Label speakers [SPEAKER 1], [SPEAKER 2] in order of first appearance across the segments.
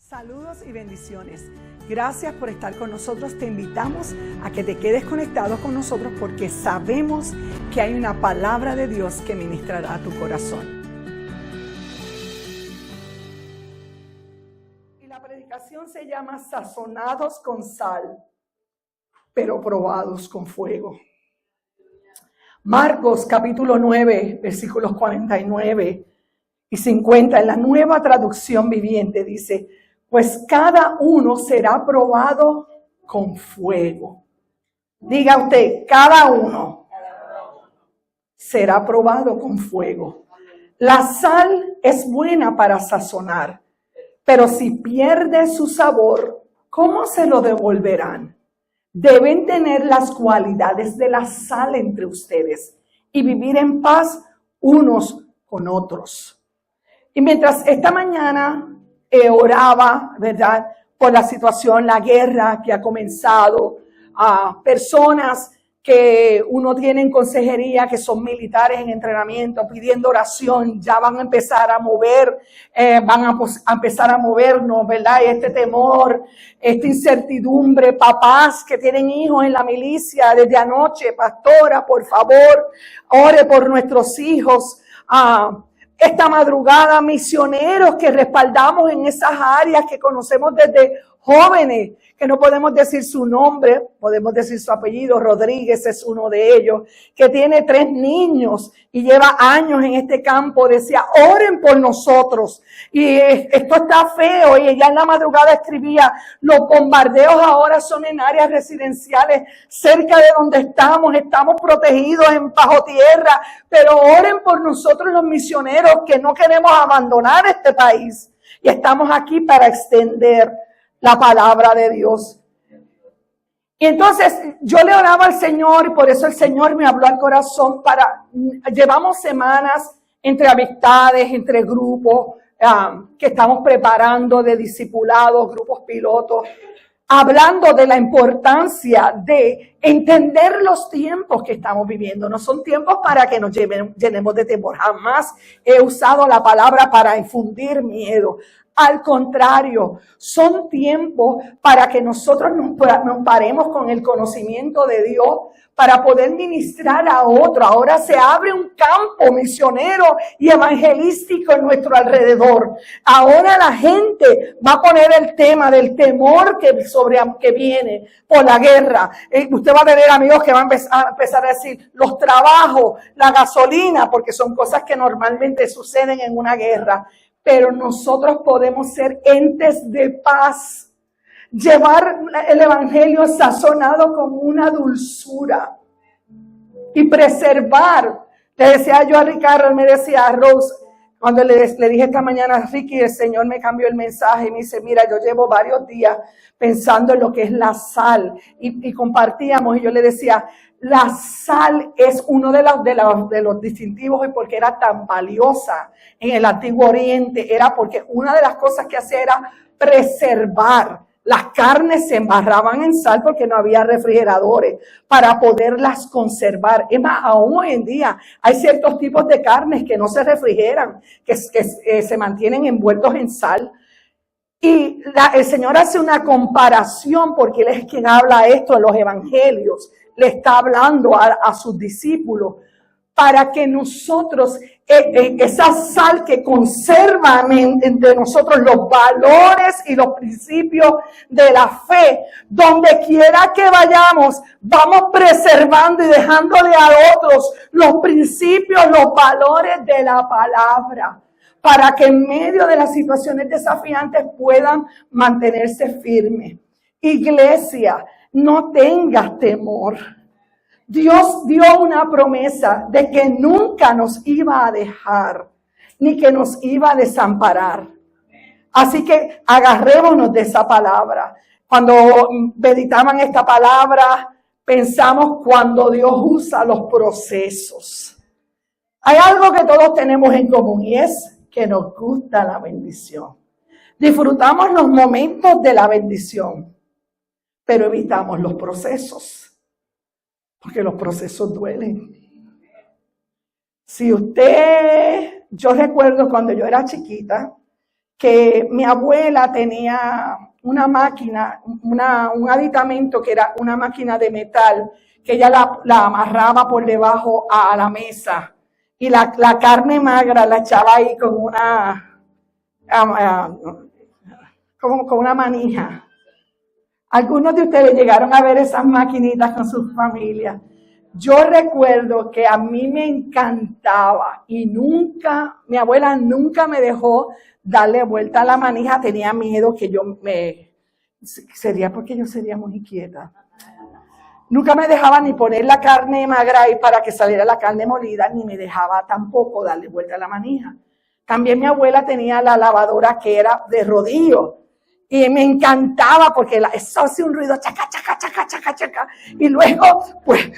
[SPEAKER 1] Saludos y bendiciones. Gracias por estar con nosotros. Te invitamos a que te quedes conectado con nosotros porque sabemos que hay una palabra de Dios que ministrará a tu corazón. Y la predicación se llama Sazonados con sal, pero probados con fuego. Marcos capítulo 9, versículos 49 y 50, en la Nueva Traducción Viviente dice: pues cada uno será probado con fuego. Diga usted, cada uno será probado con fuego. La sal es buena para sazonar, pero si pierde su sabor, ¿cómo se lo devolverán? Deben tener las cualidades de la sal entre ustedes y vivir en paz unos con otros. Y mientras esta mañana oraba, ¿verdad?, por la situación, la guerra que ha comenzado, a personas que uno tiene en consejería, que son militares en entrenamiento, pidiendo oración, ya van a empezar a mover, van a empezar a movernos, ¿verdad? Y este temor, esta incertidumbre, papás que tienen hijos en la milicia desde anoche, pastora, por favor, ore por nuestros hijos. Esta madrugada, misioneros que respaldamos en esas áreas que conocemos desde jóvenes, que no podemos decir su nombre, podemos decir su apellido. Rodríguez es uno de ellos, que tiene 3 niños y lleva años en este campo. Decía, oren por nosotros. Y esto está feo. Y ella en la madrugada escribía, los bombardeos ahora son en áreas residenciales cerca de donde estamos protegidos bajo tierra. Pero oren por nosotros los misioneros que no queremos abandonar este país. Y estamos aquí para extender la palabra de Dios. Y entonces yo le oraba al Señor y por eso el Señor me habló al corazón llevamos semanas entre amistades, entre grupos que estamos preparando de discipulados, grupos pilotos, hablando de la importancia de entender los tiempos que estamos viviendo. No son tiempos para que nos llenemos de temor. Jamás he usado la palabra para infundir miedo. Al contrario, son tiempos para que nosotros nos paremos con el conocimiento de Dios para poder ministrar a otro. Ahora se abre un campo misionero y evangelístico en nuestro alrededor. Ahora la gente va a poner el tema del temor que viene por la guerra. Usted va a tener amigos que van a empezar a decir los trabajos, la gasolina, porque son cosas que normalmente suceden en una guerra. Pero nosotros podemos ser entes de paz, llevar el evangelio sazonado con una dulzura y preservar. Le decía yo a Ricardo, él me decía a Rose, cuando le dije esta mañana a Ricky, el Señor me cambió el mensaje y me dice, mira, yo llevo varios días pensando en lo que es la sal y compartíamos y yo le decía, la sal es uno de los distintivos y porque era tan valiosa en el Antiguo Oriente, era porque una de las cosas que hacía era preservar. Las carnes se embarraban en sal porque no había refrigeradores para poderlas conservar. Es más, aún hoy en día hay ciertos tipos de carnes que no se refrigeran, que se mantienen envueltos en sal. Y el Señor hace una comparación porque Él es quien habla esto en los evangelios. Le está hablando a sus discípulos para que nosotros, esa sal que conserva entre nosotros los valores y los principios de la fe, donde quiera que vayamos, vamos preservando y dejándole a otros los principios, los valores de la palabra, para que en medio de las situaciones desafiantes puedan mantenerse firmes. Iglesia, no tengas temor. Dios dio una promesa de que nunca nos iba a dejar, ni que nos iba a desamparar. Así que agarrémonos de esa palabra. Cuando meditaban esta palabra, pensamos cuando Dios usa los procesos. Hay algo que todos tenemos en común y es que nos gusta la bendición. Disfrutamos los momentos de la bendición, pero evitamos los procesos. Porque los procesos duelen. Yo recuerdo cuando yo era chiquita que mi abuela tenía una máquina, un aditamento que era una máquina de metal, que ella la amarraba por debajo a la mesa y la carne magra la echaba ahí con una manija. Algunos de ustedes llegaron a ver esas maquinitas con sus familias. Yo recuerdo que a mí me encantaba y mi abuela nunca me dejó darle vuelta a la manija. Tenía miedo que sería porque yo sería muy inquieta. Nunca me dejaba ni poner la carne magra ahí para que saliera la carne molida, ni me dejaba tampoco darle vuelta a la manija. También mi abuela tenía la lavadora que era de rodillo. Y me encantaba porque eso hacía un ruido, chaca, chaca, chaca, chaca, chaca. Y luego, pues,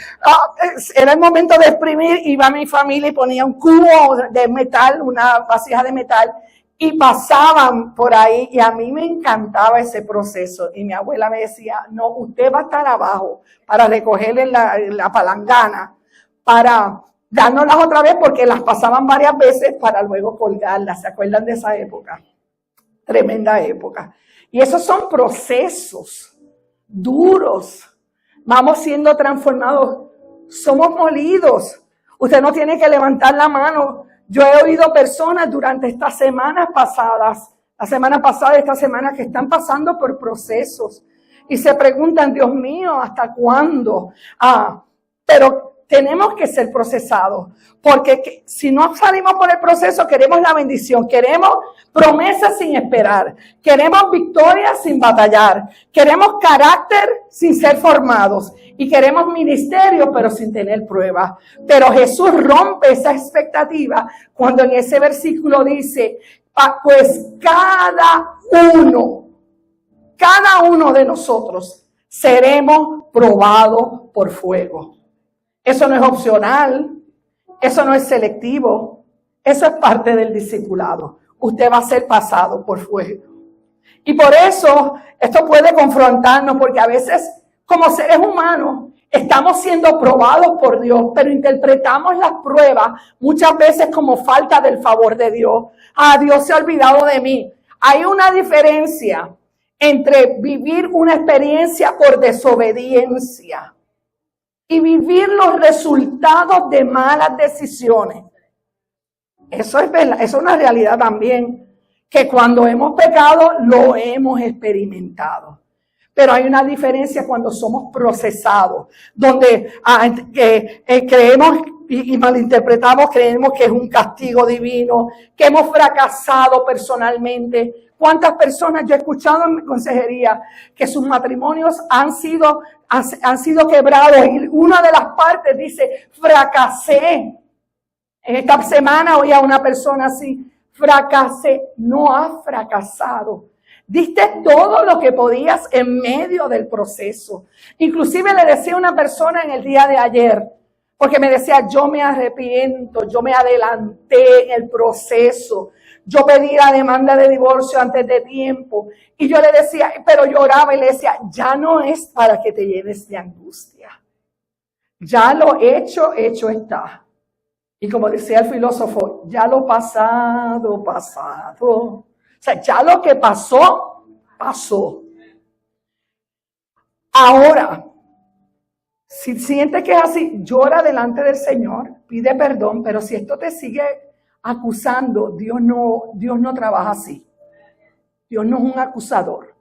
[SPEAKER 1] era el momento de exprimir, iba mi familia y ponía un cubo de metal, una vasija de metal, y pasaban por ahí. Y a mí me encantaba ese proceso. Y mi abuela me decía, no, usted va a estar abajo para recogerle la palangana, para dárnoslas otra vez, porque las pasaban varias veces para luego colgarlas. ¿Se acuerdan de esa época? Tremenda época. Y esos son procesos duros. Vamos siendo transformados. Somos molidos. Usted no tiene que levantar la mano. Yo he oído personas durante estas semanas pasadas, la semana pasada y esta semana, que están pasando por procesos. Y se preguntan, Dios mío, ¿hasta cuándo? Pero tenemos que ser procesados, porque si no salimos por el proceso, queremos la bendición, queremos promesas sin esperar, queremos victoria sin batallar, queremos carácter sin ser formados y queremos ministerio pero sin tener pruebas. Pero Jesús rompe esa expectativa cuando en ese versículo dice, pues cada uno de nosotros seremos probados por fuego. Eso no es opcional, eso no es selectivo, eso es parte del discipulado. Usted va a ser pasado por fuego. Y por eso esto puede confrontarnos, porque a veces como seres humanos estamos siendo probados por Dios, pero interpretamos las pruebas muchas veces como falta del favor de Dios. Dios se ha olvidado de mí. Hay una diferencia entre vivir una experiencia por desobediencia y vivir los resultados de malas decisiones. Eso es verdad, eso es una realidad también, que cuando hemos pecado lo hemos experimentado. Pero hay una diferencia cuando somos procesados, donde creemos y malinterpretamos, creemos que es un castigo divino, que hemos fracasado personalmente. ¿Cuántas personas yo he escuchado en mi consejería que sus matrimonios han sido quebrados y una de las partes dice, fracasé? En esta semana oí a una persona así, fracasé. No has fracasado. Diste todo lo que podías en medio del proceso. Inclusive le decía a una persona en el día de ayer, porque me decía, yo me arrepiento, yo me adelanté en el proceso. Yo pedí la demanda de divorcio antes de tiempo. Y yo le decía, pero lloraba y le decía, ya no es para que te llenes de angustia. Ya lo hecho está. Y como decía el filósofo, ya lo pasado. O sea, ya lo que pasó. Ahora, si sientes que es así, llora delante del Señor, pide perdón, pero si esto te sigue acusando, Dios no trabaja así. Dios no es un acusador.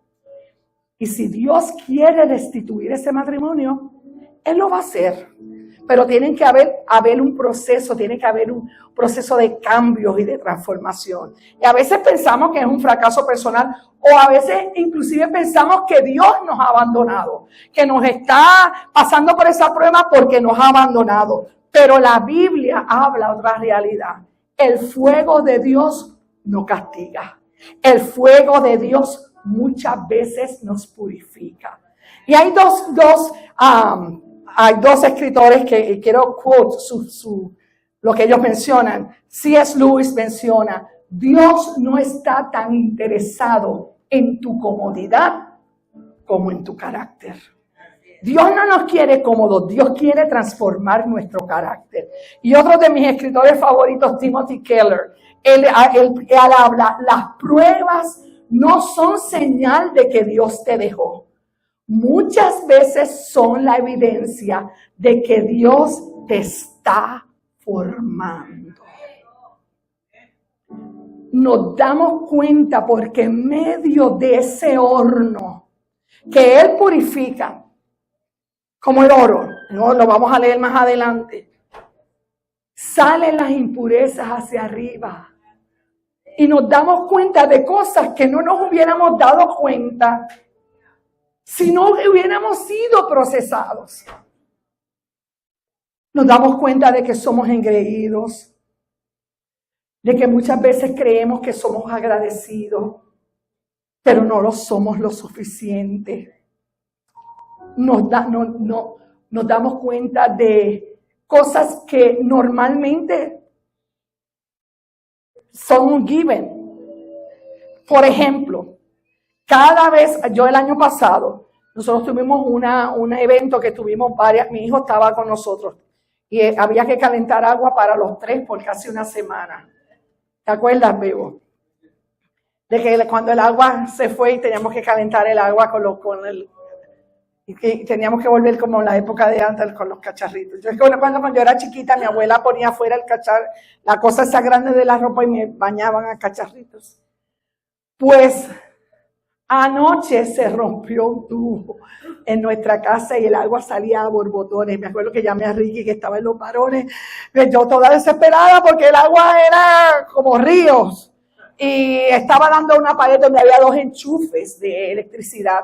[SPEAKER 1] Y si Dios quiere destituir ese matrimonio, Él lo va a hacer. Pero tiene que haber un proceso, tiene que haber un proceso de cambios y de transformación. Y a veces pensamos que es un fracaso personal, o a veces inclusive pensamos que Dios nos ha abandonado, que nos está pasando por esa prueba porque nos ha abandonado. Pero la Biblia habla otra realidad. El fuego de Dios no castiga. El fuego de Dios muchas veces nos purifica. Y hay dos escritores que quiero quote lo que ellos mencionan. C.S. Lewis menciona, Dios no está tan interesado en tu comodidad como en tu carácter. Dios no nos quiere cómodos, Dios quiere transformar nuestro carácter. Y otro de mis escritores favoritos, Timothy Keller, Él habla, las pruebas no son señal de que Dios te dejó. Muchas veces son la evidencia de que Dios te está formando. Nos damos cuenta porque en medio de ese horno que Él purifica, como el oro, ¿no? Lo vamos a leer más adelante, salen las impurezas hacia arriba. Y nos damos cuenta de cosas que no nos hubiéramos dado cuenta si no hubiéramos sido procesados. Nos damos cuenta de que somos engreídos, de que muchas veces creemos que somos agradecidos, pero no lo somos lo suficiente. Nos damos cuenta de cosas que normalmente son un given. Por ejemplo, cada vez, yo el año pasado, nosotros tuvimos un evento que tuvimos mi hijo estaba con nosotros y había que calentar agua para los 3 por casi una semana. ¿Te acuerdas, Bebo? De que cuando el agua se fue y teníamos que calentar el agua y que teníamos que volver como en la época de antes con los cacharritos. Yo recuerdo cuando yo era chiquita, mi abuela ponía afuera la cosa esa grande de la ropa y me bañaban a cacharritos. Pues anoche se rompió un tubo en nuestra casa y el agua salía a borbotones. Me acuerdo que llamé a Ricky que estaba en los varones, yo toda desesperada porque el agua era como ríos y estaba dando una pared donde había 2 enchufes de electricidad.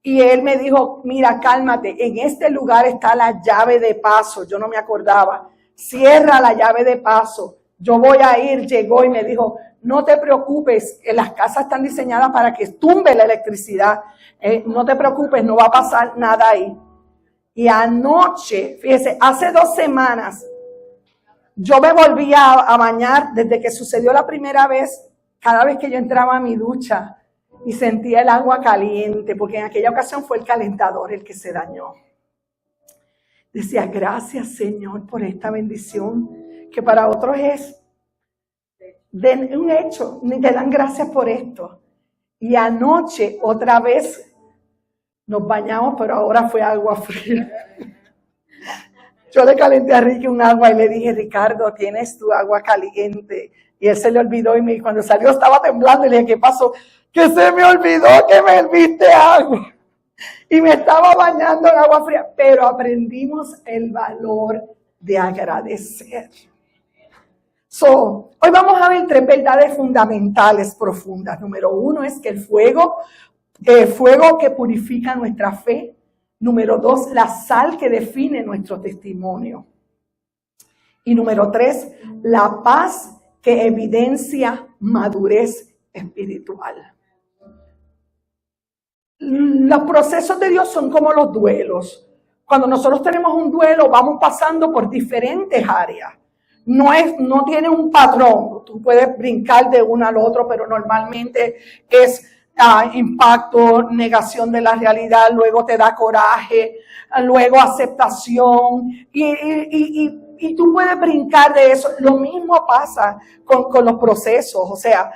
[SPEAKER 1] Y él me dijo, mira, cálmate, en este lugar está la llave de paso. Yo no me acordaba. Cierra la llave de paso. Yo voy a ir. Llegó y me dijo, no te preocupes, las casas están diseñadas para que tumbe la electricidad. No te preocupes, no va a pasar nada ahí. Y anoche, fíjese, hace 2 semanas, yo me volví a bañar desde que sucedió la primera vez, cada vez que yo entraba a mi ducha. Y sentía el agua caliente, porque en aquella ocasión fue el calentador el que se dañó. Decía, gracias Señor por esta bendición, que para otros es un hecho, te dan gracias por esto. Y anoche otra vez nos bañamos, pero ahora fue agua fría. Yo le calenté a Ricky un agua y le dije, Ricardo, tienes tu agua caliente. Y él se le olvidó y cuando salió estaba temblando y le dije, ¿qué pasó? Que se me olvidó que me herviste agua. Y me estaba bañando en agua fría. Pero aprendimos el valor de agradecer. Hoy vamos a ver 3 verdades fundamentales profundas. Número 1 es que el fuego que purifica nuestra fe. Número 2, la sal que define nuestro testimonio. Y número 3, la paz que evidencia madurez espiritual. Los procesos de Dios son como los duelos. Cuando nosotros tenemos un duelo, vamos pasando por diferentes áreas. No tiene un patrón. Tú puedes brincar de uno al otro, pero normalmente es impacto, negación de la realidad, luego te da coraje, luego aceptación y tú puedes brincar de eso. Lo mismo pasa con los procesos, o sea,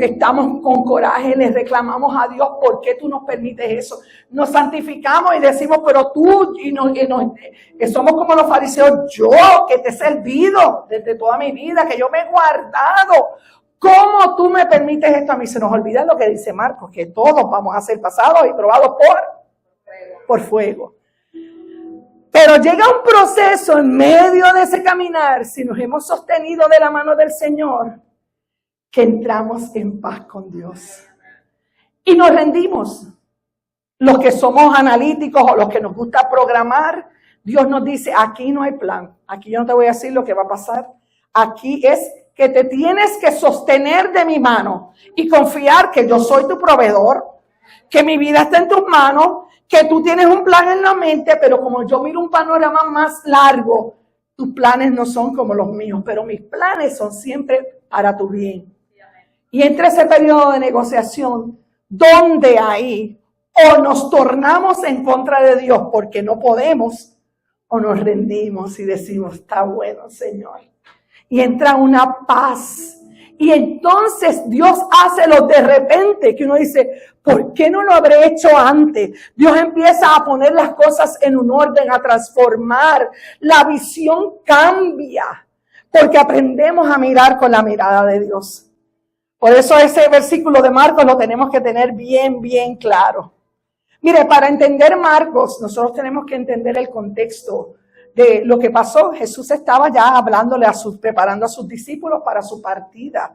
[SPEAKER 1] estamos con coraje, le reclamamos a Dios, ¿por qué tú nos permites eso? Nos santificamos y decimos, pero tú, que somos como los fariseos, yo que te he servido desde toda mi vida, que yo me he guardado, ¿cómo tú me permites esto a mí? Se nos olvida lo que dice Marcos, que todos vamos a ser pasados y probados por fuego. Pero llega un proceso en medio de ese caminar, si nos hemos sostenido de la mano del Señor, que entramos en paz con Dios. Y nos rendimos. Los que somos analíticos o los que nos gusta programar, Dios nos dice, aquí no hay plan. Aquí yo no te voy a decir lo que va a pasar. Aquí es que te tienes que sostener de mi mano y confiar que yo soy tu proveedor, que mi vida está en tus manos, que tú tienes un plan en la mente, pero como yo miro un panorama más largo, tus planes no son como los míos, pero mis planes son siempre para tu bien. Y entre ese periodo de negociación, donde ahí o nos tornamos en contra de Dios porque no podemos, o nos rendimos y decimos, está bueno, Señor. y entra una paz. Y entonces Dios hace lo de repente que uno dice, ¿por qué no lo habré hecho antes? Dios empieza a poner las cosas en un orden, a transformar. La visión cambia porque aprendemos a mirar con la mirada de Dios. Por eso ese versículo de Marcos lo tenemos que tener bien, bien claro. Mire, para entender Marcos, nosotros tenemos que entender el contexto de lo que pasó. Jesús estaba ya hablándole preparando a sus discípulos para su partida.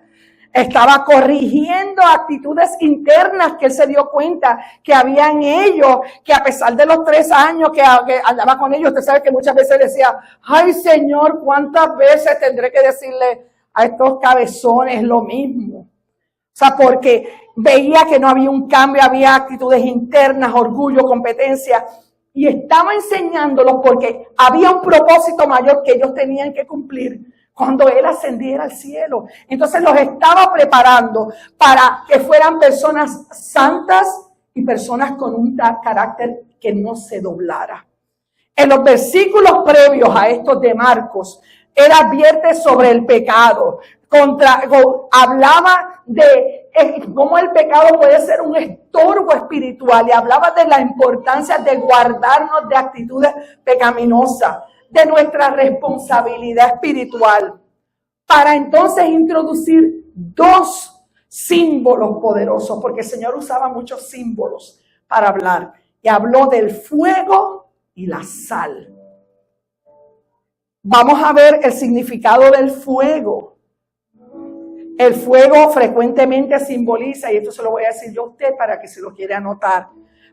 [SPEAKER 1] Estaba corrigiendo actitudes internas que él se dio cuenta que había en ellos, que a pesar de los 3 años que andaba con ellos, usted sabe que muchas veces decía, ay Señor, ¿cuántas veces tendré que decirle a estos cabezones lo mismo? O sea, porque veía que no había un cambio, había actitudes internas, orgullo, competencia. Y estaba enseñándolos porque había un propósito mayor que ellos tenían que cumplir cuando él ascendiera al cielo. Entonces los estaba preparando para que fueran personas santas y personas con un carácter que no se doblara. En los versículos previos a estos de Marcos, él advierte sobre el pecado. Hablaba de cómo el pecado puede ser un estorbo espiritual y hablaba de la importancia de guardarnos de actitudes pecaminosas, de nuestra responsabilidad espiritual, para entonces introducir 2 símbolos poderosos, porque el Señor usaba muchos símbolos para hablar, y habló del fuego y la sal. Vamos a ver el significado del fuego. El fuego frecuentemente simboliza, y esto se lo voy a decir yo a usted para que se lo quiera anotar,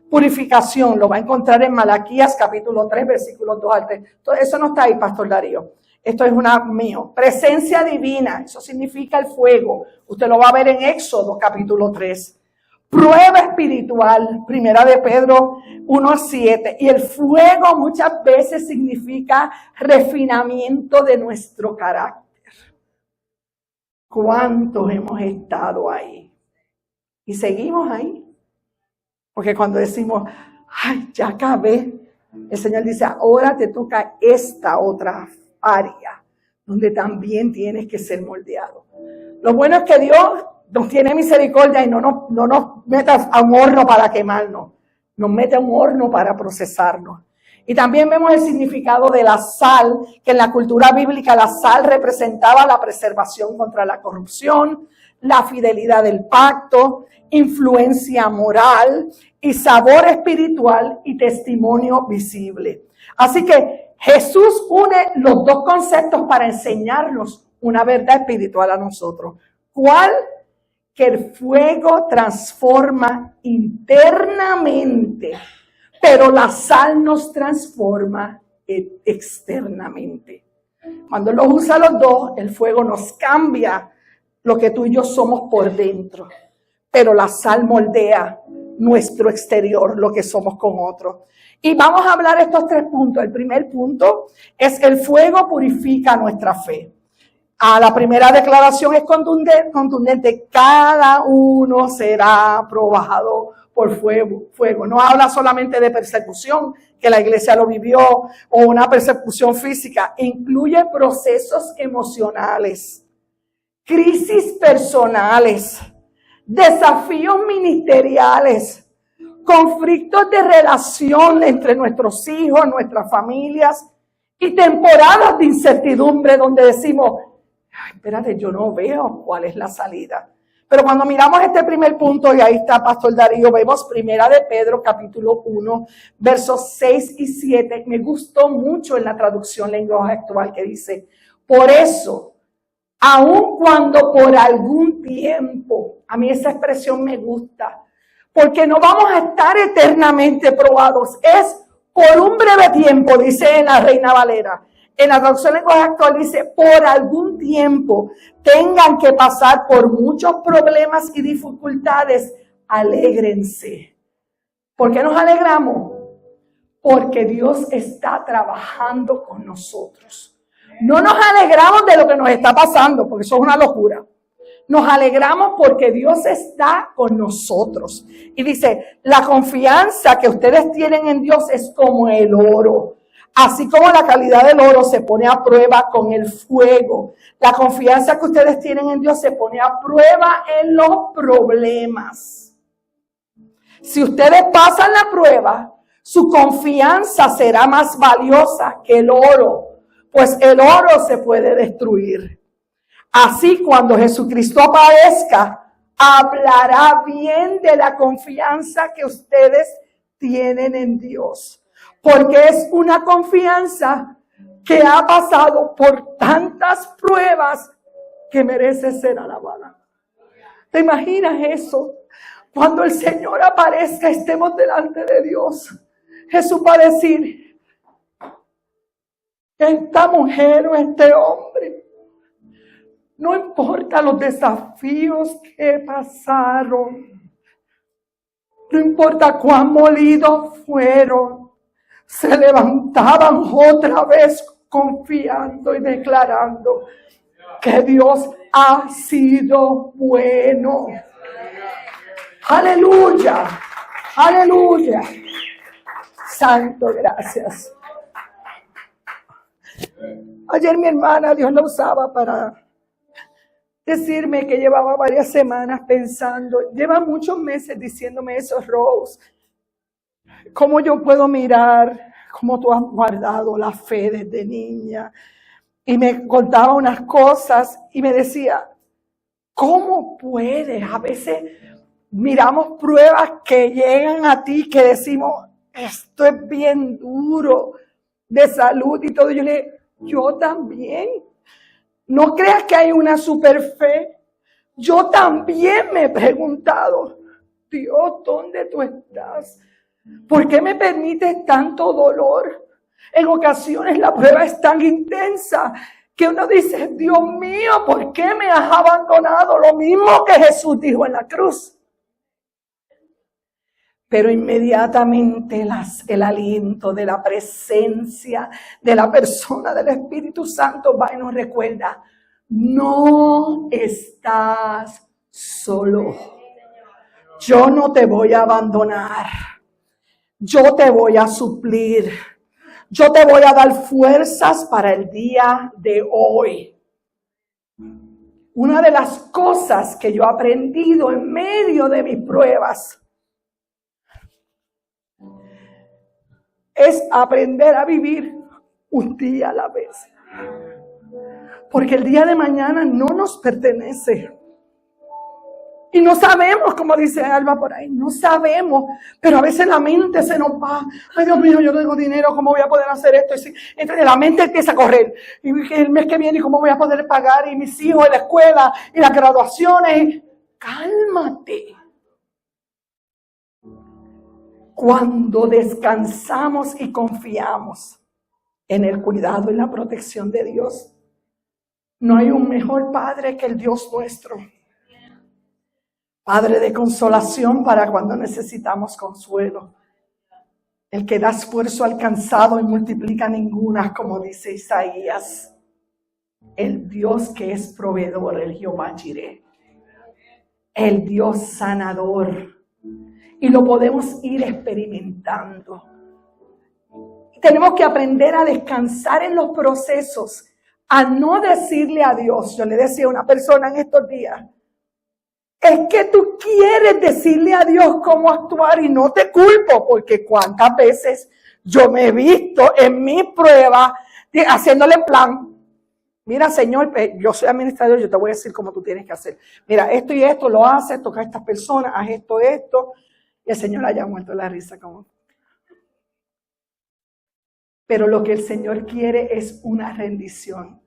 [SPEAKER 1] purificación. Lo va a encontrar en Malaquías capítulo 3, versículos 2 al 3. Entonces, eso no está ahí, Pastor Darío. Esto es mío. Presencia divina, eso significa el fuego. Usted lo va a ver en Éxodo capítulo 3. Prueba espiritual, 1 de Pedro 1:7. Y el fuego muchas veces significa refinamiento de nuestro carácter. ¿Cuántos hemos estado ahí? Y seguimos ahí. Porque cuando decimos, ay, ya acabé, el Señor dice, ahora te toca esta otra área donde también tienes que ser moldeado. Lo bueno es que Dios nos tiene misericordia y no nos mete a un horno para quemarnos, nos mete a un horno para procesarnos. Y también vemos el significado de la sal, que en la cultura bíblica la sal representaba la preservación contra la corrupción, la fidelidad del pacto, influencia moral y sabor espiritual y testimonio visible. Así que Jesús une los 2 conceptos para enseñarnos una verdad espiritual a nosotros. ¿Cuál? Que el fuego transforma internamente, pero la sal nos transforma externamente. Cuando los usa los 2, el fuego nos cambia lo que tú y yo somos por dentro, pero la sal moldea nuestro exterior, lo que somos con otros. Y vamos a hablar estos 3 puntos. El primer punto es el fuego purifica nuestra fe. La primera declaración es contundente. Cada uno será probado por fuego. No habla solamente de persecución, que la iglesia lo vivió, o una persecución física. Incluye procesos emocionales, crisis personales, desafíos ministeriales, conflictos de relación entre nuestros hijos, nuestras familias y temporadas de incertidumbre donde decimos, ay, espérate, yo no veo cuál es la salida. Pero cuando miramos este primer punto, y ahí está Pastor Darío, vemos 1 de Pedro capítulo 1, versos 6 y 7. Me gustó mucho en la traducción lenguaje actual que dice, por eso, aun cuando por algún tiempo, a mí esa expresión me gusta, porque no vamos a estar eternamente probados, es por un breve tiempo, dice en la Reina Valera. En la traducción lenguaje actual dice, por algún tiempo tengan que pasar por muchos problemas y dificultades, alégrense. ¿Por qué nos alegramos? Porque Dios está trabajando con nosotros. No nos alegramos de lo que nos está pasando, porque eso es una locura. Nos alegramos porque Dios está con nosotros. Y dice, la confianza que ustedes tienen en Dios es como el oro. Así como la calidad del oro se pone a prueba con el fuego, la confianza que ustedes tienen en Dios se pone a prueba en los problemas. Si ustedes pasan la prueba, su confianza será más valiosa que el oro, pues el oro se puede destruir. Así, cuando Jesucristo aparezca, hablará bien de la confianza que ustedes tienen en Dios, porque es una confianza que ha pasado por tantas pruebas que merece ser alabada. ¿Te imaginas eso? Cuando el Señor aparezca, estemos delante de Dios. Jesús va a decir, esta mujer o este hombre, no importa los desafíos que pasaron, no importa cuán molidos fueron, se levantaban otra vez confiando y declarando que Dios ha sido bueno. Aleluya, aleluya. Santo, gracias. Ayer mi hermana, Dios la usaba para decirme que llevaba varias semanas pensando, lleva muchos meses diciéndome eso, Rose, ¿cómo yo puedo mirar cómo tú has guardado la fe desde niña? Y me contaba unas cosas y me decía, ¿cómo puedes? A veces miramos pruebas que llegan a ti que decimos, esto es bien duro, de salud y todo. Yo le dije, yo también. No creas que hay una super fe. Yo también me he preguntado, Dios, ¿dónde tú estás? ¿Por qué me permites tanto dolor? En ocasiones la prueba es tan intensa que uno dice, Dios mío, ¿por qué me has abandonado? Lo mismo que Jesús dijo en la cruz. Pero inmediatamente el aliento de la presencia de la persona del Espíritu Santo va y nos recuerda, no estás solo. Yo no te voy a abandonar. Yo te voy a suplir. Yo te voy a dar fuerzas para el día de hoy. Una de las cosas que yo he aprendido en medio de mis pruebas es aprender a vivir un día a la vez. Porque el día de mañana no nos pertenece. Y no sabemos, como dice Alba por ahí, no sabemos, pero a veces la mente se nos va. Ay, Dios mío, yo no tengo dinero, ¿cómo voy a poder hacer esto? Entonces la mente empieza a correr. Y el mes que viene, ¿cómo voy a poder pagar? Y mis hijos en la escuela, y las graduaciones. Cálmate. Cuando descansamos y confiamos en el cuidado y la protección de Dios, no hay un mejor Padre que el Dios nuestro. Padre de consolación para cuando necesitamos consuelo. El que da esfuerzo al cansado y multiplica ningunas, como dice Isaías. El Dios que es proveedor, el Jehová Jireh. El Dios sanador. Y lo podemos ir experimentando. Tenemos que aprender a descansar en los procesos, a no decirle a Dios. Yo le decía a una persona en estos días, es que tú quieres decirle a Dios cómo actuar y no te culpo, porque cuántas veces yo me he visto en mi prueba haciéndole plan. Mira, Señor, yo soy administrador, yo te voy a decir cómo tú tienes que hacer. Mira, esto y esto lo haces, toca a estas personas, haz esto. Y el Señor haya muerto la risa como. Pero lo que el Señor quiere es una rendición.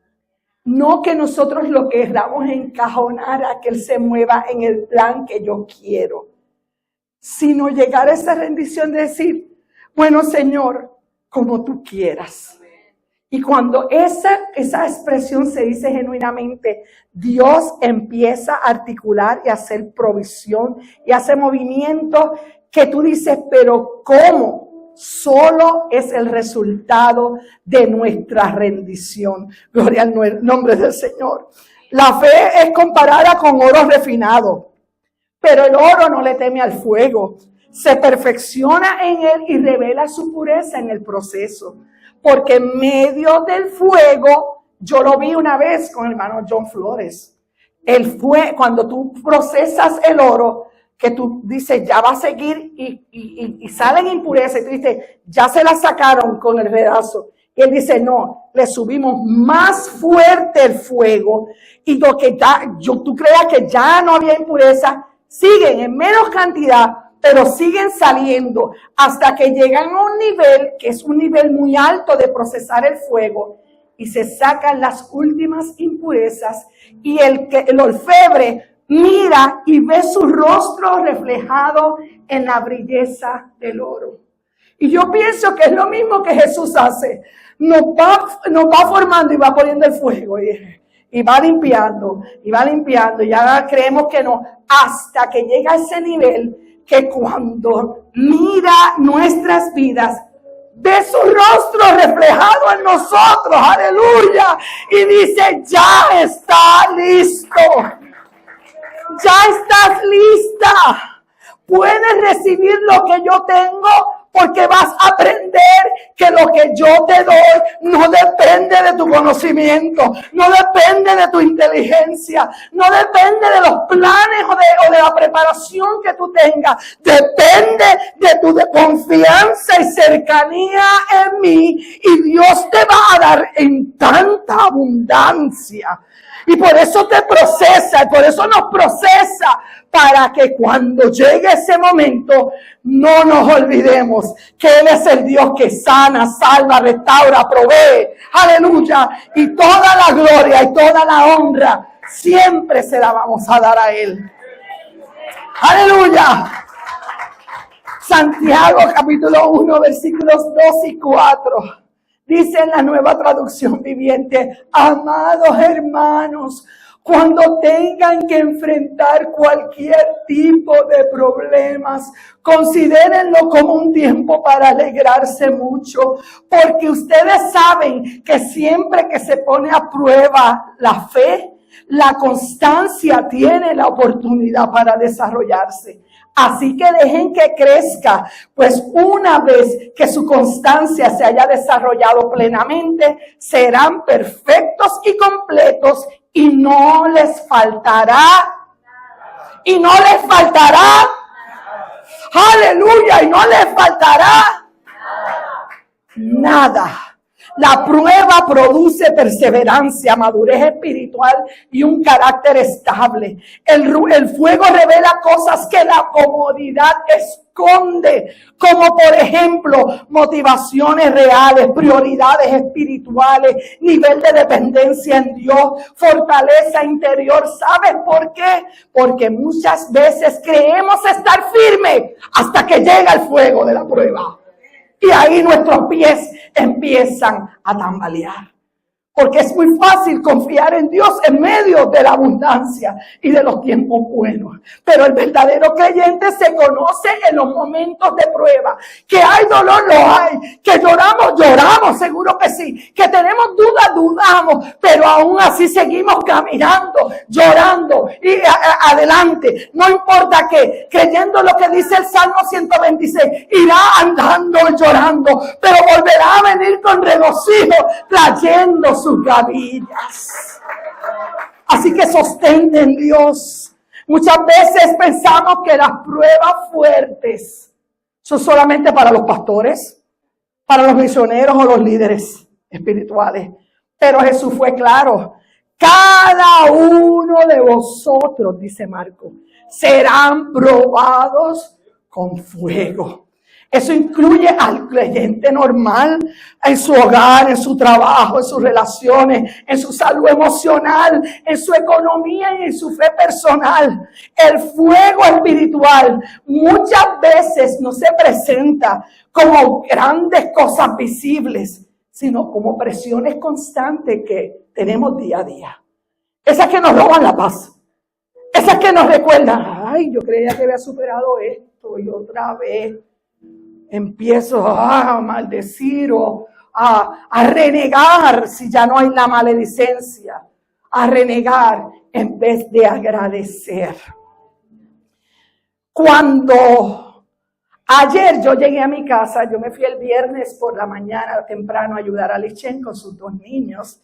[SPEAKER 1] No que nosotros lo queramos encajonar a que Él se mueva en el plan que yo quiero. Sino llegar a esa rendición de decir, bueno, Señor, como tú quieras. Y cuando esa expresión se dice genuinamente, Dios empieza a articular y a hacer provisión y hace movimientos que tú dices, pero ¿cómo? Solo es el resultado de nuestra rendición. Gloria al nombre del Señor. La fe es comparada con oro refinado, pero el oro no le teme al fuego. Se perfecciona en él y revela su pureza en el proceso. porque en medio del fuego, yo lo vi una vez con el hermano John Flores, cuando tú procesas el oro, que tú dices, ya va a seguir y salen impurezas, y tú dices, ya se la sacaron con el pedazo. Y él dice, no, le subimos más fuerte el fuego, y lo que tú creas que ya no había impureza, siguen en menos cantidad, pero siguen saliendo hasta que llegan a un nivel, que es un nivel muy alto de procesar el fuego, y se sacan las últimas impurezas, y el orfebre mira y ve su rostro reflejado en la brilleza del oro. Y yo pienso que es lo mismo que Jesús hace. Nos va formando y va poniendo el fuego y va limpiando, y ya creemos que no, hasta que llega a ese nivel que cuando mira nuestras vidas, ve su rostro reflejado en nosotros, aleluya, y dice, ya está listo. Ya estás lista. Puedes recibir lo que yo tengo, porque vas a aprender que lo que yo te doy no depende de tu conocimiento, no depende de tu inteligencia, no depende de los planes o de la preparación que tú tengas. Depende de tu confianza y cercanía en mí, y Dios te va a dar en tanta abundancia. Y por eso te procesa, y por eso nos procesa, para que cuando llegue ese momento no nos olvidemos que Él es el Dios que sana, salva, restaura, provee. Aleluya. Y toda la gloria y toda la honra siempre se la vamos a dar a Él. Aleluya. Santiago capítulo 1 versículos 2 y 4. Dice en la Nueva Traducción Viviente, amados hermanos, cuando tengan que enfrentar cualquier tipo de problemas, considérenlo como un tiempo para alegrarse mucho, porque ustedes saben que siempre que se pone a prueba la fe, la constancia tiene la oportunidad para desarrollarse. Así que dejen que crezca, pues una vez que su constancia se haya desarrollado plenamente, serán perfectos y completos, y no les faltará. Y no les faltará. Aleluya, y no les faltará nada. La prueba produce perseverancia, madurez espiritual y un carácter estable. El fuego revela cosas que la comodidad esconde, como por ejemplo motivaciones reales, prioridades espirituales, nivel de dependencia en Dios, fortaleza interior. ¿Sabes por qué? Porque muchas veces creemos estar firmes hasta que llega el fuego de la prueba. Y ahí nuestros pies empiezan a tambalear. Porque es muy fácil confiar en Dios en medio de la abundancia y de los tiempos buenos. Pero el verdadero creyente se conoce en los momentos de prueba. Que hay dolor, lo hay. Que lloramos, seguro que sí. Que tenemos dudas, dudamos. Pero aún así seguimos caminando, llorando y adelante. No importa qué, creyendo lo que dice el Salmo 126. Irá andando y llorando, pero volverá a venir con regocijo, trayendo sus gavillas. Así que sostente en Dios. Muchas veces pensamos que las pruebas fuertes son solamente para los pastores, para los misioneros o los líderes espirituales. Pero Jesús fue claro. Cada uno de vosotros, dice Marcos, serán probados con fuego. Eso incluye al creyente normal, en su hogar, en su trabajo, en sus relaciones, en su salud emocional, en su economía y en su fe personal. El fuego espiritual muchas veces no se presenta como grandes cosas visibles, sino como presiones constantes que tenemos día a día. Esas que nos roban la paz. Esas que nos recuerdan, ay, yo creía que había superado esto y otra vez empiezo a maldecir o a renegar si ya no hay la maledicencia, a renegar en vez de agradecer. Cuando Ayer yo llegué a mi casa, yo me fui el viernes por la mañana temprano a ayudar a Lechen con sus 2 niños.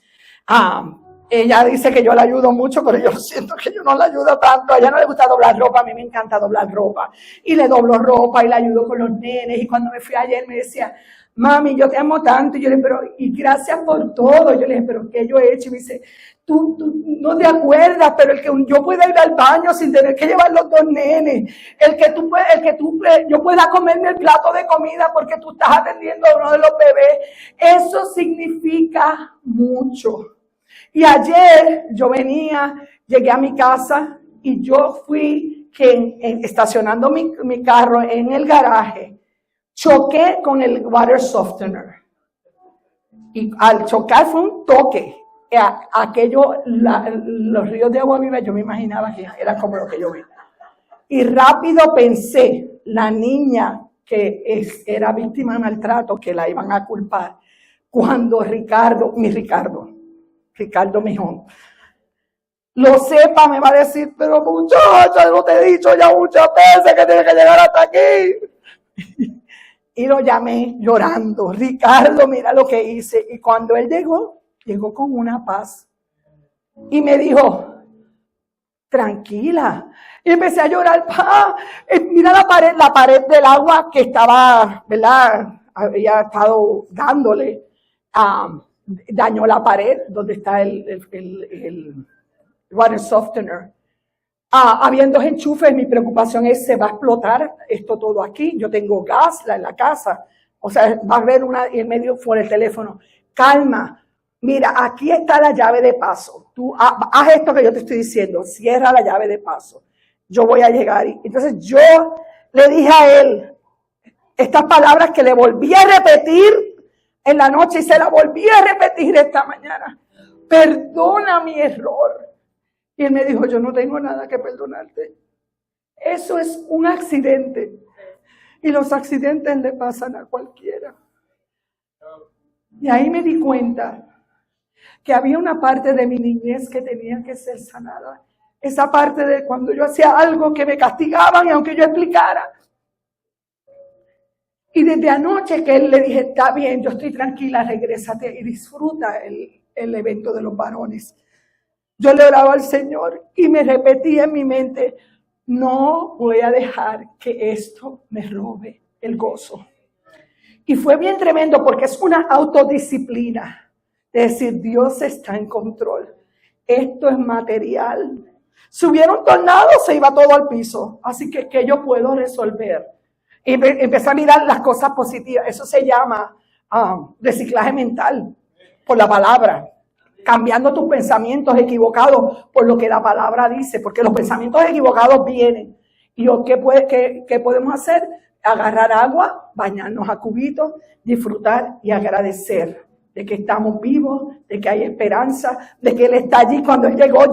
[SPEAKER 1] Ella dice que yo la ayudo mucho, pero yo siento que yo no la ayudo tanto. A ella no le gusta doblar ropa, a mí me encanta doblar ropa. Y le doblo ropa y la ayudo con los nenes. Y cuando me fui ayer me decía, mami, yo te amo tanto. Y yo le dije, pero, y gracias por todo. Yo le dije, pero ¿qué yo he hecho? Y me dice, tú no te acuerdas, pero el que yo pueda ir al baño sin tener que llevar los 2 nenes, yo pueda comerme el plato de comida porque tú estás atendiendo a uno de los bebés, eso significa mucho. Y ayer yo llegué a mi casa y yo fui estacionando mi carro en el garaje, choqué con el water softener. Y al chocar fue un toque. Los ríos de agua viva, yo me imaginaba que era como lo que yo vi. Y rápido pensé, la niña que era víctima de maltrato, que la iban a culpar, cuando Ricardo Mijón, lo sepa, me va a decir, pero muchacha, no te he dicho ya muchas veces que tienes que llegar hasta aquí. Y lo llamé llorando, Ricardo, mira lo que hice. Y cuando él llegó con una paz. Y me dijo, tranquila. Y empecé a llorar, mira la pared del agua que estaba, ¿verdad? Había estado dándole. Dañó la pared donde está el water softener. Habían 2 enchufes, mi preocupación es, ¿se va a explotar esto todo aquí? Yo tengo gas en la casa. O sea, va a haber una en medio por el teléfono. Calma. Mira, aquí está la llave de paso. Tú haz esto que yo te estoy diciendo. Cierra la llave de paso. Yo voy a llegar. Entonces yo le dije a él estas palabras que le volví a repetir en la noche y se la volví a repetir esta mañana. Perdona mi error. Y él me dijo, yo no tengo nada que perdonarte. Eso es un accidente. Y los accidentes le pasan a cualquiera. Y ahí me di cuenta que había una parte de mi niñez que tenía que ser sanada. Esa parte de cuando yo hacía algo que me castigaban y aunque yo explicara. Y desde anoche que él le dije, está bien, yo estoy tranquila, regrésate y disfruta el evento de los varones. Yo le oraba al Señor y me repetía en mi mente, no voy a dejar que esto me robe el gozo. Y fue bien tremendo porque es una autodisciplina. Es decir, Dios está en control. Esto es material. Si hubiera un tornado, se iba todo al piso. Así que, ¿qué yo puedo resolver? Y empecé a mirar las cosas positivas. Eso se llama reciclaje mental por la palabra. Cambiando tus pensamientos equivocados por lo que la palabra dice. Porque los pensamientos equivocados vienen. ¿Y qué podemos hacer? Agarrar agua, bañarnos a cubitos, disfrutar y agradecer de que estamos vivos, de que hay esperanza, de que Él está allí. Cuando Él llegó.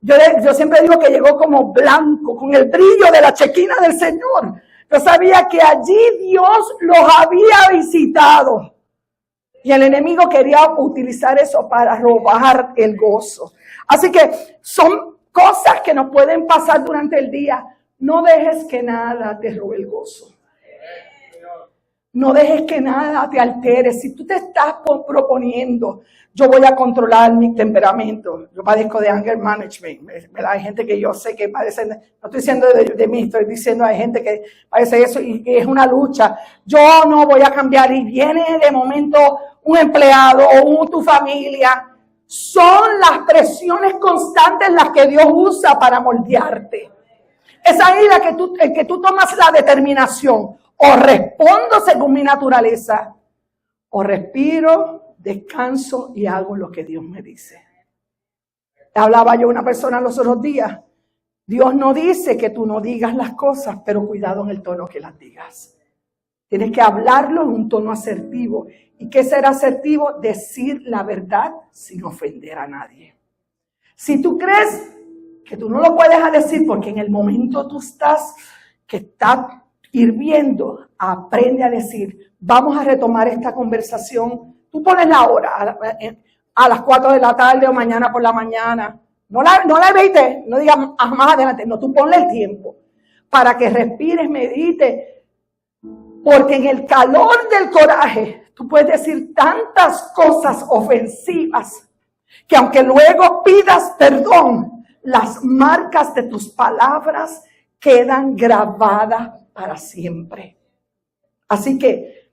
[SPEAKER 1] Yo siempre digo que llegó como blanco, con el brillo de la chequina del Señor. Yo sabía que allí Dios los había visitado. Y el enemigo quería utilizar eso para robar el gozo. Así que son cosas que nos pueden pasar durante el día. No dejes que nada te robe el gozo. No dejes que nada te altere. Si tú te estás proponiendo, yo voy a controlar mi temperamento. Yo padezco de anger management. Hay gente que yo sé que padece, no estoy diciendo de mí, estoy diciendo hay gente que padece eso y es una lucha. Yo no voy a cambiar y viene de momento un empleado o tu familia. Son las presiones constantes las que Dios usa para moldearte. Es ahí en que tú tomas la determinación. O respondo según mi naturaleza, o respiro, descanso y hago lo que Dios me dice. Hablaba yo a una persona los otros días. Dios no dice que tú no digas las cosas, pero cuidado en el tono que las digas. Tienes que hablarlo en un tono asertivo. ¿Y qué ser asertivo? Decir la verdad sin ofender a nadie. Si tú crees que tú no lo puedes decir porque en el momento tú estás hirviendo, aprende a decir, vamos a retomar esta conversación. Tú pones la hora a las 4 de la tarde o mañana por la mañana. No la evites, no digas más adelante. No, tú ponle el tiempo. para que respires, medite, porque en el calor del coraje tú puedes decir tantas cosas ofensivas que aunque luego pidas perdón, las marcas de tus palabras quedan grabadas para siempre. Así que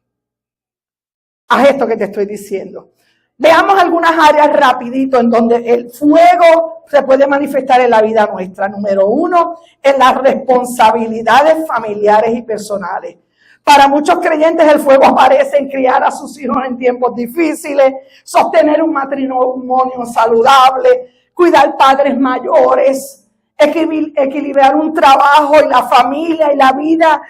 [SPEAKER 1] haz esto que te estoy diciendo. Veamos algunas áreas rapidito en donde el fuego se puede manifestar en la vida nuestra. Número 1, en las responsabilidades familiares y personales. Para muchos creyentes el fuego aparece en criar a sus hijos en tiempos difíciles, sostener un matrimonio saludable, cuidar padres mayores, equilibrar un trabajo y la familia y la vida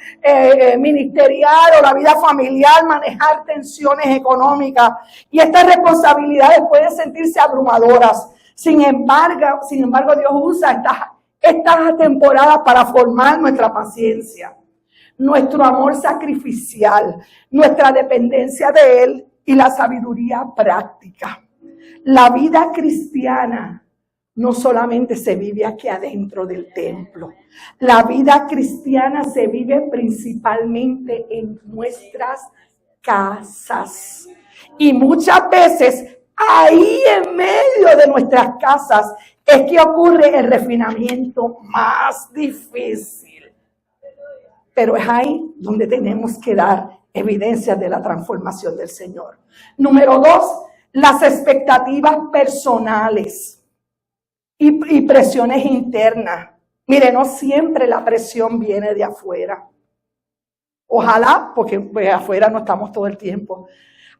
[SPEAKER 1] ministerial o la vida familiar, manejar tensiones económicas. Y estas responsabilidades pueden sentirse abrumadoras. Sin embargo, Dios usa estas temporadas para formar nuestra paciencia, nuestro amor sacrificial, nuestra dependencia de Él y la sabiduría práctica. La vida cristiana no solamente se vive aquí adentro del templo. La vida cristiana se vive principalmente en nuestras casas. Y muchas veces ahí en medio de nuestras casas es que ocurre el refinamiento más difícil. Pero es ahí donde tenemos que dar evidencias de la transformación del Señor. Número 2, las expectativas personales y presiones internas. Mire, no siempre la presión viene de afuera. Ojalá, porque pues, afuera no estamos todo el tiempo.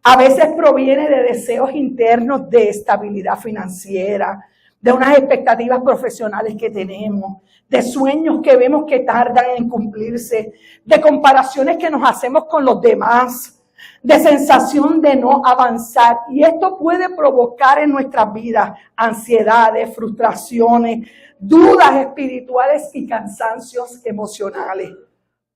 [SPEAKER 1] A veces proviene de deseos internos de estabilidad financiera, de unas expectativas profesionales que tenemos, de sueños que vemos que tardan en cumplirse, de comparaciones que nos hacemos con los demás, de sensación de no avanzar. Y esto puede provocar en nuestras vidas ansiedades, frustraciones, dudas espirituales y cansancios emocionales.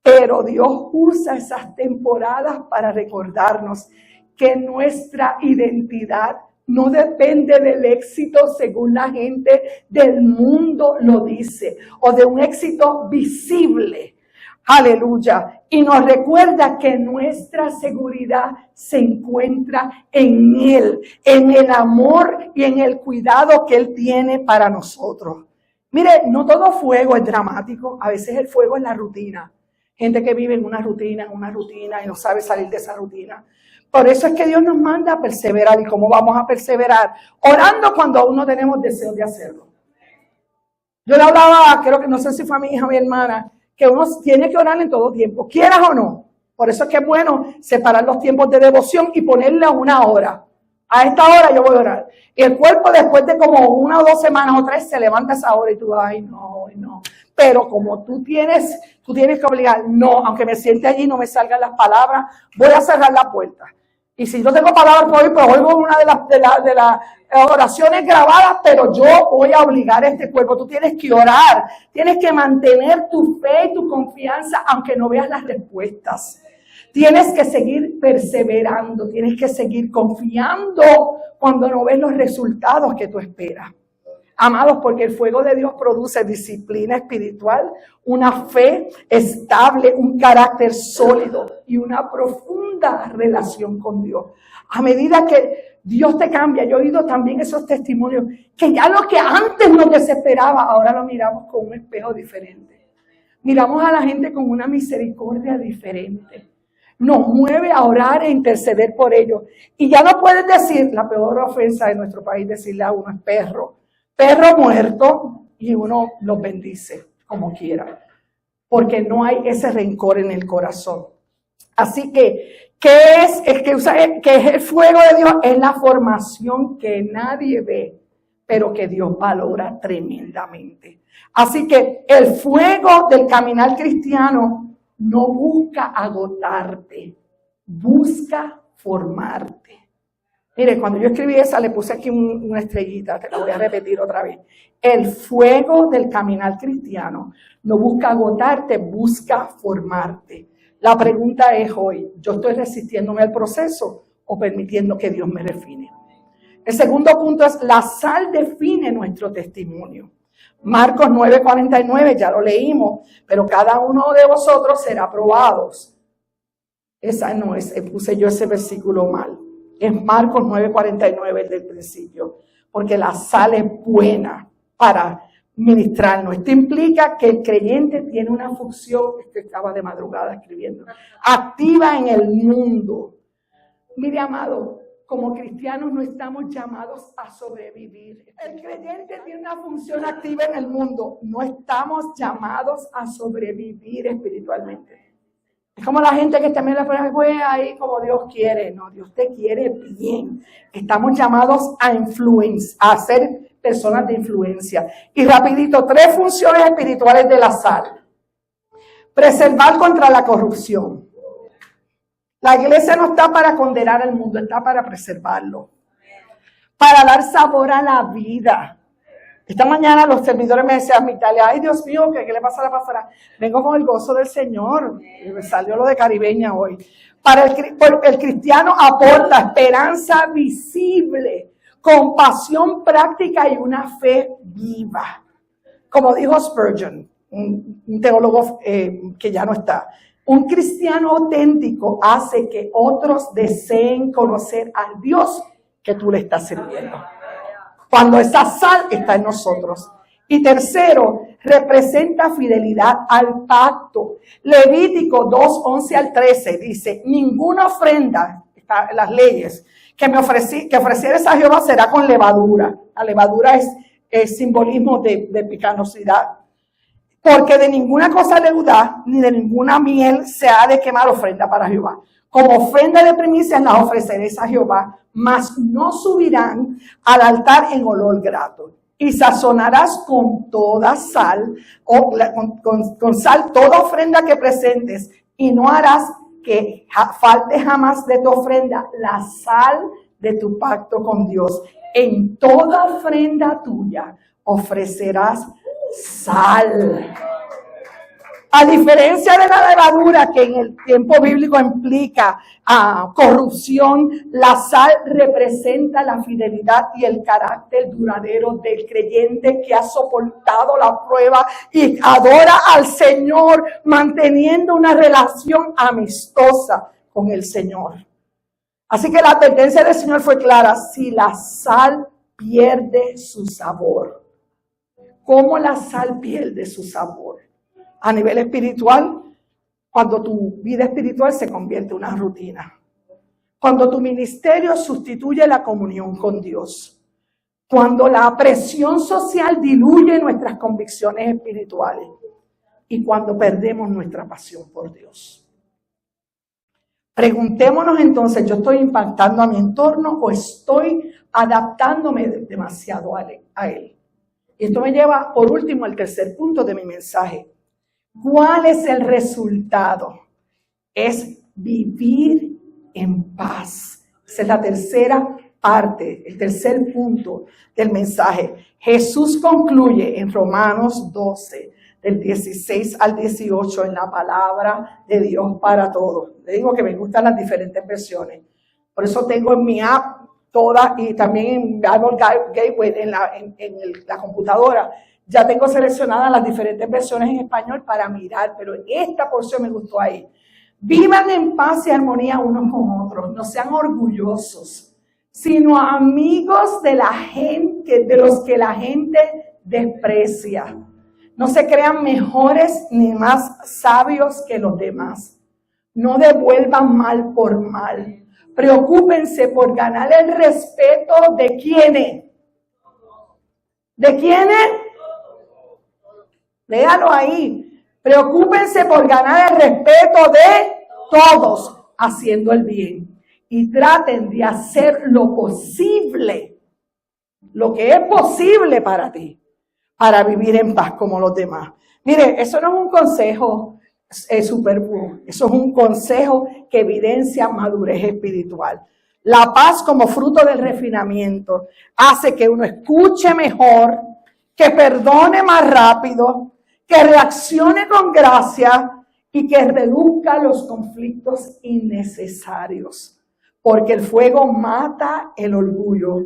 [SPEAKER 1] Pero Dios usa esas temporadas para recordarnos que nuestra identidad no depende del éxito según la gente del mundo lo dice, o de un éxito visible. Aleluya. Y nos recuerda que nuestra seguridad se encuentra en Él, en el amor y en el cuidado que Él tiene para nosotros. Mire, no todo fuego es dramático. A veces el fuego es la rutina. Gente que vive en una rutina y no sabe salir de esa rutina. Por eso es que Dios nos manda a perseverar. ¿Y cómo vamos a perseverar? Orando cuando aún no tenemos deseo de hacerlo. Yo le hablaba, creo que no sé si fue a mi hija o mi hermana, que uno tiene que orar en todo tiempo, quieras o no. Por eso es que es bueno separar los tiempos de devoción y ponerle a una hora. A esta hora yo voy a orar. Y el cuerpo después de como 1 o 2 semanas o 3 se levanta a esa hora y tú, ay no. Pero como tú tienes que obligar, no, aunque me siente allí no me salgan las palabras, voy a cerrar la puerta. Y si no tengo palabras por hoy, pues oigo una de las oraciones grabadas, pero yo voy a obligar a este cuerpo. Tú tienes que orar, tienes que mantener tu fe y tu confianza, aunque no veas las respuestas. Tienes que seguir perseverando, tienes que seguir confiando cuando no ves los resultados que tú esperas. Amados, porque el fuego de Dios produce disciplina espiritual, una fe estable, un carácter sólido y una profunda relación con Dios. A medida que Dios te cambia, yo he oído también esos testimonios, que ya lo que antes nos desesperaba, ahora lo miramos con un espejo diferente. Miramos a la gente con una misericordia diferente. Nos mueve a orar e interceder por ellos. Y ya no puedes decir, la peor ofensa de nuestro país, decirle a uno es perro muerto, y uno los bendice como quiera, porque no hay ese rencor en el corazón. Así que, ¿qué es el fuego de Dios? Es la formación que nadie ve, pero que Dios valora tremendamente. Así que el fuego del caminar cristiano no busca agotarte, busca formarte. Mire, cuando yo escribí esa, le puse aquí una estrellita, te la voy a repetir otra vez. El fuego del caminar cristiano no busca agotarte, busca formarte. La pregunta es hoy, ¿yo estoy resistiéndome al proceso o permitiendo que Dios me refine? El segundo punto es, la sal define nuestro testimonio. Marcos 9:49, ya lo leímos, pero cada uno de vosotros será probados. Esa no es, puse yo ese versículo mal. Es Marcos 9:49 el del principio, porque la sal es buena para ministrarnos. Esto implica que el creyente tiene una función, que estaba de madrugada escribiendo, activa en el mundo. Mire, amado, como cristianos no estamos llamados a sobrevivir. El creyente tiene una función activa en el mundo. No estamos llamados a sobrevivir espiritualmente. Es como la gente que también la pone pues, ahí como Dios quiere. No, Dios te quiere bien. Estamos llamados a ser personas de influencia. Y rapidito, 3 funciones espirituales de la sal. Preservar contra la corrupción. La iglesia no está para condenar al mundo, está para preservarlo. Para dar sabor a la vida. Esta mañana los servidores me decían, Italia, ay Dios mío, ¿qué le pasa a la pastora? Vengo con el gozo del Señor. Me salió lo de caribeña hoy. El cristiano aporta esperanza visible, compasión práctica y una fe viva. Como dijo Spurgeon, un teólogo que ya no está. Un cristiano auténtico hace que otros deseen conocer al Dios que tú le estás sirviendo. Cuando esa sal está en nosotros. Y tercero, representa fidelidad al pacto. Levítico 2:11-13 dice, ninguna ofrenda, está en las leyes, que ofrecieres a Jehová será con levadura. La levadura es simbolismo de pecaminosidad. Porque de ninguna cosa leudada, ni de ninguna miel se ha de quemar ofrenda para Jehová. Como ofrenda de primicias las ofreceréis a Jehová, mas no subirán al altar en olor grato. Y sazonarás con toda sal, con sal toda ofrenda que presentes, y no harás que falte jamás de tu ofrenda la sal de tu pacto con Dios. En toda ofrenda tuya ofrecerás sal. A diferencia de la levadura, que en el tiempo bíblico implica corrupción, la sal representa la fidelidad y el carácter duradero del creyente que ha soportado la prueba y adora al Señor, manteniendo una relación amistosa con el Señor. Así que la advertencia del Señor fue clara: si la sal pierde su sabor. ¿Cómo la sal pierde su sabor? A nivel espiritual, cuando tu vida espiritual se convierte en una rutina. Cuando tu ministerio sustituye la comunión con Dios. Cuando la presión social diluye nuestras convicciones espirituales. Y cuando perdemos nuestra pasión por Dios. Preguntémonos entonces, ¿yo estoy impactando a mi entorno o estoy adaptándome demasiado a él? Y esto me lleva, por último, al tercer punto de mi mensaje. ¿Cuál es el resultado? Es vivir en paz. Esa es la tercera parte, el tercer punto del mensaje. Jesús concluye en Romanos 12, del 16 al 18, en la palabra de Dios para todos. Le digo que me gustan las diferentes versiones. Por eso tengo en mi app todas, y también en Bible Gateway, en la computadora, ya tengo seleccionadas las diferentes versiones en español para mirar, pero esta porción me gustó ahí. Vivan en paz y armonía unos con otros, no sean orgullosos, sino amigos de la gente, de los que la gente desprecia. No se crean mejores ni más sabios que los demás. No devuelvan mal por mal. Preocúpense por ganar el respeto de ¿quiénes? ¿De quiénes? Léalo ahí. Preocúpense por ganar el respeto de todos, haciendo el bien. Y traten de hacer lo posible, lo que es posible para ti, para vivir en paz como los demás. Mire, eso no es un consejo superfluo, eso es un consejo que evidencia madurez espiritual. La paz como fruto del refinamiento hace que uno escuche mejor, que perdone más rápido, que reaccione con gracia y que reduzca los conflictos innecesarios. Porque el fuego mata el orgullo,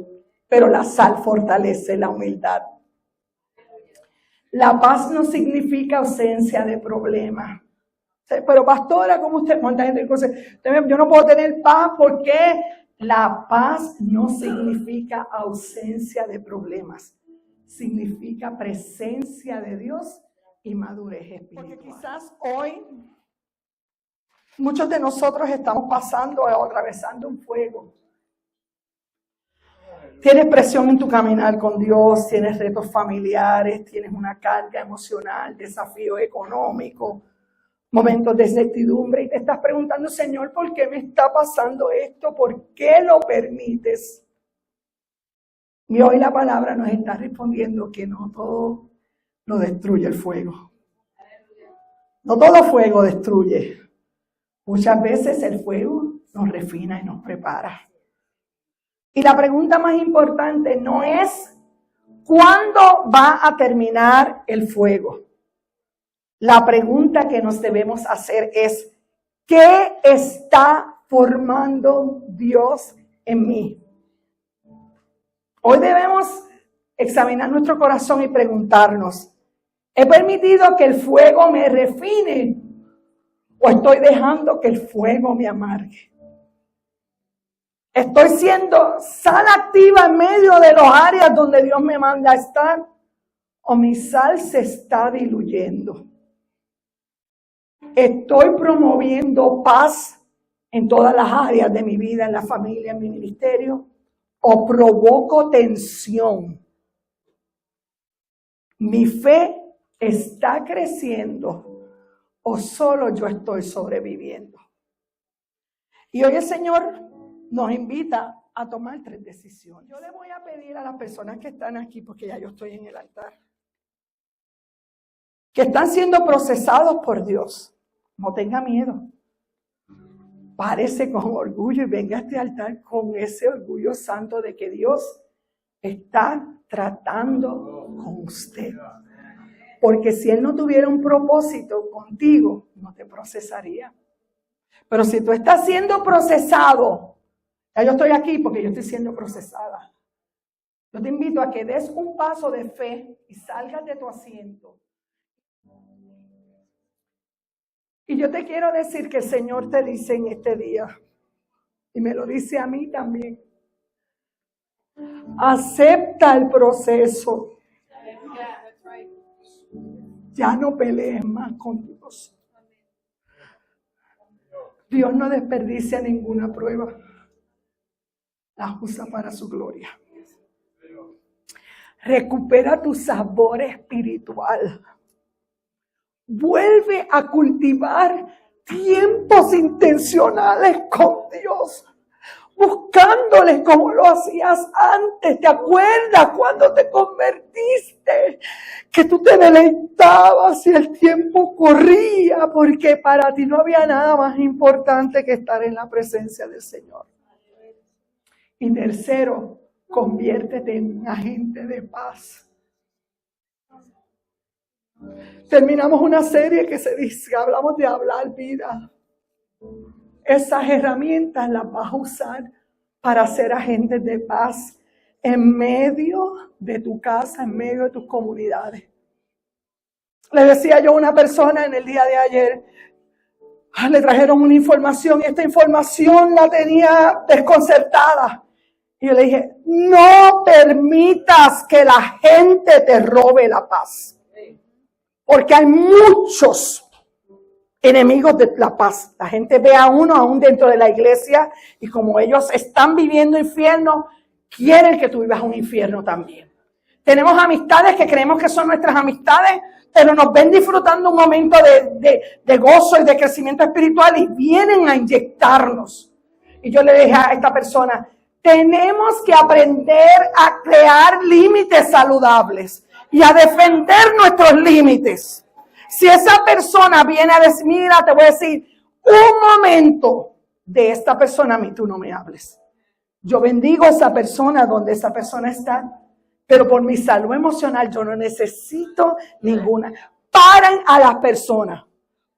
[SPEAKER 1] pero la sal fortalece la humildad. La paz no significa ausencia de problemas. Pero pastora, ¿cómo usted? ¿Cuánta gente dice, yo no puedo tener paz? ¿Por qué? La paz no significa ausencia de problemas. Significa presencia de Dios y madurez espiritual. Porque quizás hoy muchos de nosotros estamos pasando o atravesando un fuego. Tienes presión en tu caminar con Dios, tienes retos familiares, tienes una carga emocional, desafíos económicos, momentos de incertidumbre y te estás preguntando, Señor, ¿por qué me está pasando esto? ¿Por qué lo permites? Y hoy la palabra nos está respondiendo que no todo lo destruye el fuego. No todo fuego destruye. Muchas veces el fuego nos refina y nos prepara. Y la pregunta más importante no es ¿cuándo va a terminar el fuego? La pregunta que nos debemos hacer es ¿qué está formando Dios en mí? Hoy debemos examinar nuestro corazón y preguntarnos, ¿he permitido que el fuego me refine o estoy dejando que el fuego me amargue? ¿Estoy siendo sal activa en medio de las áreas donde Dios me manda a estar? ¿O mi sal se está diluyendo? ¿Estoy promoviendo paz en todas las áreas de mi vida, en la familia, en mi ministerio? ¿O provoco tensión? ¿Mi fe está creciendo o solo yo estoy sobreviviendo? Y hoy el Señor nos invita a tomar 3 decisiones. Yo le voy a pedir a las personas que están aquí, porque ya yo estoy en el altar, que están siendo procesados por Dios. No tenga miedo. Párese con orgullo y venga a este altar con ese orgullo santo de que Dios está tratando con usted. Porque si Él no tuviera un propósito contigo, no te procesaría. Pero si tú estás siendo procesado, ya yo estoy aquí porque yo estoy siendo procesada. Yo te invito a que des un paso de fe y salgas de tu asiento. Y yo te quiero decir que el Señor te dice en este día, y me lo dice a mí también, acepta el proceso. Ya no pelees más con Dios. Dios no desperdicia ninguna prueba. La usa para su gloria. Recupera tu sabor espiritual. Vuelve a cultivar tiempos intencionales con Dios, buscándole como lo hacías antes. ¿Te acuerdas cuando te convertiste? Que tú te deleitabas y el tiempo corría, porque para ti no había nada más importante que estar en la presencia del Señor. Y tercero, conviértete en un agente de paz. Terminamos una serie que hablamos de hablar vida. Esas herramientas las vas a usar para ser agentes de paz en medio de tu casa, en medio de tus comunidades. Le decía yo a una persona en el día de ayer, le trajeron una información y esta información la tenía desconcertada. Y yo le dije, no permitas que la gente te robe la paz. Porque hay muchos enemigos de la paz. La gente ve a uno aún dentro de la iglesia y como ellos están viviendo infierno, quieren que tú vivas un infierno también. Tenemos amistades que creemos que son nuestras amistades, pero nos ven disfrutando un momento de gozo y de crecimiento espiritual y vienen a inyectarnos. Y yo le dije a esta persona, tenemos que aprender a crear límites saludables y a defender nuestros límites. Si esa persona viene a decir, mira, te voy a decir, un momento de esta persona, a mí tú no me hables. Yo bendigo a esa persona donde esa persona está, pero por mi salud emocional yo no necesito ninguna. Paran a las personas,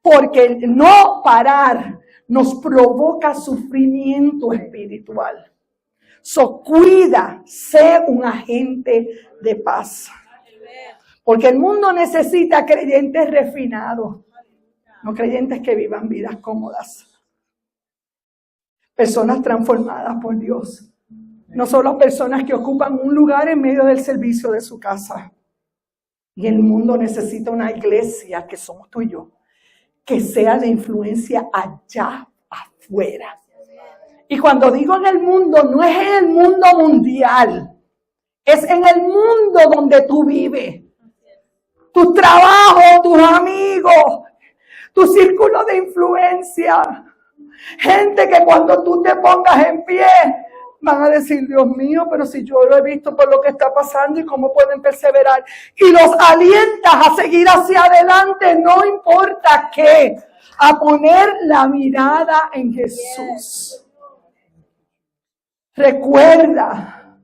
[SPEAKER 1] porque el no parar nos provoca sufrimiento espiritual. Cuida, sé un agente de paz. Porque el mundo necesita creyentes refinados, no creyentes que vivan vidas cómodas. Personas transformadas por Dios. No solo personas que ocupan un lugar en medio del servicio de su casa. Y el mundo necesita una iglesia, que somos tú y yo, que sea de influencia allá afuera. Y cuando digo en el mundo, no es en el mundo mundial. Es en el mundo donde tú vives. Tu trabajo, tus amigos, tu círculo de influencia. Gente que cuando tú te pongas en pie, van a decir, Dios mío, pero si yo lo he visto por lo que está pasando y cómo pueden perseverar. Y los alientas a seguir hacia adelante, no importa qué, a poner la mirada en Jesús. Recuerda,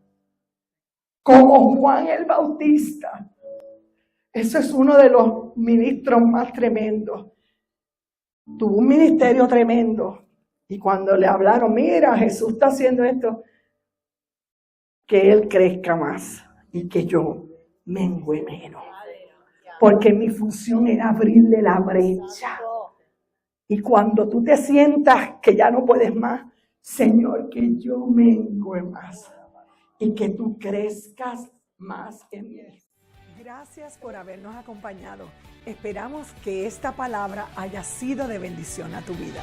[SPEAKER 1] como Juan el Bautista, eso es uno de los ministros más tremendos. Tuvo un ministerio tremendo. Y cuando le hablaron, mira, Jesús está haciendo esto, que Él crezca más y que yo mengüe menos. Porque mi función era abrirle la brecha. Y cuando tú te sientas que ya no puedes más, Señor, que yo mengüe más y que tú crezcas más en mí. Gracias por habernos acompañado. Esperamos que esta palabra haya sido de bendición a tu vida.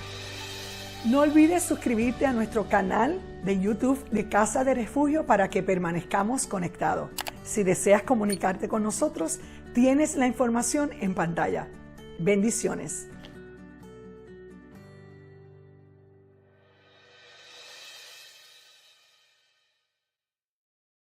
[SPEAKER 1] No olvides suscribirte a nuestro canal de YouTube de Casa de Refugio para que permanezcamos conectados. Si deseas comunicarte con nosotros, tienes la información en pantalla. Bendiciones.